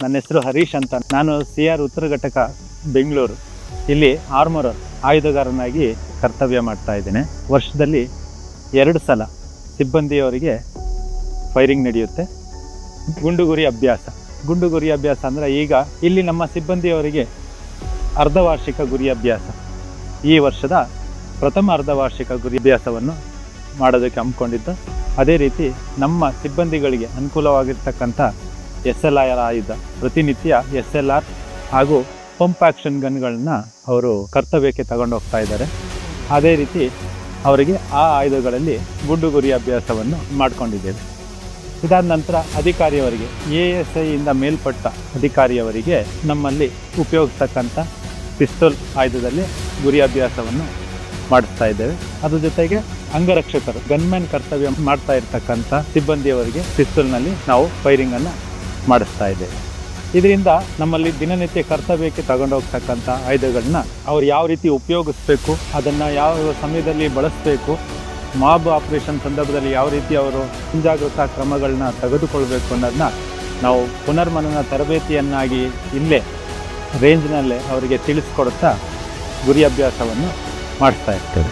ನನ್ನ ಹೆಸರು ಹರೀಶ್ ಅಂತ. ನಾನು CR ಉತ್ತರ ಘಟಕ ಬೆಂಗಳೂರು ಇಲ್ಲಿ ಆರ್ಮರರ್ ಆಯುಧಗಾರನಾಗಿ ಕರ್ತವ್ಯ ಮಾಡ್ತಾ ಇದ್ದೇನೆ. ವರ್ಷದಲ್ಲಿ 2 ಸಲ ಸಿಬ್ಬಂದಿಯವರಿಗೆ ಫೈರಿಂಗ್ ನಡೆಯುತ್ತೆ. ಗುಂಡುಗುರಿ ಅಭ್ಯಾಸ ಅಂದರೆ ಈಗ ಇಲ್ಲಿ ನಮ್ಮ ಸಿಬ್ಬಂದಿಯವರಿಗೆ ಅರ್ಧವಾರ್ಷಿಕ ಗುರಿ ಅಭ್ಯಾಸ, ಈ ವರ್ಷದ ಪ್ರಥಮ ಅರ್ಧವಾರ್ಷಿಕ ಗುರಿ ಅಭ್ಯಾಸವನ್ನು ಮಾಡೋದಕ್ಕೆ ಹಮ್ಮಿಕೊಂಡಿದ್ದು. ಅದೇ ರೀತಿ ನಮ್ಮ ಸಿಬ್ಬಂದಿಗಳಿಗೆ ಅನುಕೂಲವಾಗಿರ್ತಕ್ಕಂಥ SLR ಆಯುಧ, ಪ್ರತಿನಿತ್ಯ SLR ಹಾಗೂ ಪಂಪ್ ಆ್ಯಕ್ಷನ್ ಗನ್ಗಳನ್ನ ಅವರು ಕರ್ತವ್ಯಕ್ಕೆ ತಗೊಂಡು ಹೋಗ್ತಾ ಇದ್ದಾರೆ. ಅದೇ ರೀತಿ ಅವರಿಗೆ ಆ ಆಯುಧಗಳಲ್ಲಿ ಗುಂಡುಗುರಿ ಅಭ್ಯಾಸವನ್ನು ಮಾಡಿಕೊಂಡಿದ್ದೇವೆ. ಇದಾದ ನಂತರ ಅಧಿಕಾರಿಯವರಿಗೆ ASI ಇಂದ ಮೇಲ್ಪಟ್ಟ ಅಧಿಕಾರಿಯವರಿಗೆ ನಮ್ಮಲ್ಲಿ ಉಪಯೋಗಿಸ್ತಕ್ಕಂಥ ಪಿಸ್ತೂಲ್ ಆಯುಧದಲ್ಲಿ ಗುರಿ ಅಭ್ಯಾಸವನ್ನು ಮಾಡಿಸ್ತಾ ಇದ್ದೇವೆ. ಅದ್ರ ಜೊತೆಗೆ ಅಂಗರಕ್ಷಕರು ಗನ್ಮ್ಯಾನ್ ಕರ್ತವ್ಯ ಮಾಡ್ತಾ ಇರ್ತಕ್ಕಂಥ ಸಿಬ್ಬಂದಿಯವರಿಗೆ ಪಿಸ್ತೂಲ್ನಲ್ಲಿ ನಾವು ಫೈರಿಂಗನ್ನು ಮಾಡಿಸ್ತಾ ಇದ್ದೇವೆ. ಇದರಿಂದ ನಮ್ಮಲ್ಲಿ ದಿನನಿತ್ಯ ಕರ್ತವ್ಯಕ್ಕೆ ತಗೊಂಡು ಹೋಗ್ತಕ್ಕಂಥ ಆಯುಧಗಳನ್ನ ಅವ್ರು ಯಾವ ರೀತಿ ಉಪಯೋಗಿಸ್ಬೇಕು, ಅದನ್ನು ಯಾವ ಸಮಯದಲ್ಲಿ ಬಳಸಬೇಕು, ಮಾಬ್ ಆಪರೇಷನ್ ಸಂದರ್ಭದಲ್ಲಿ ಯಾವ ರೀತಿ ಅವರು ಮುಂಜಾಗ್ರತಾ ಕ್ರಮಗಳನ್ನ ತೆಗೆದುಕೊಳ್ಬೇಕು ಅನ್ನೋದನ್ನ ನಾವು ಪುನರ್ಮನನ ತರಬೇತಿಯನ್ನಾಗಿ ಇಲ್ಲೇ ರೇಂಜ್ನಲ್ಲೇ ಅವರಿಗೆ ತಿಳಿಸ್ಕೊಡ್ತಾ ಗುರಿ ಅಭ್ಯಾಸವನ್ನು ಮಾಡಿಸ್ತಾ ಇರ್ತೇವೆ.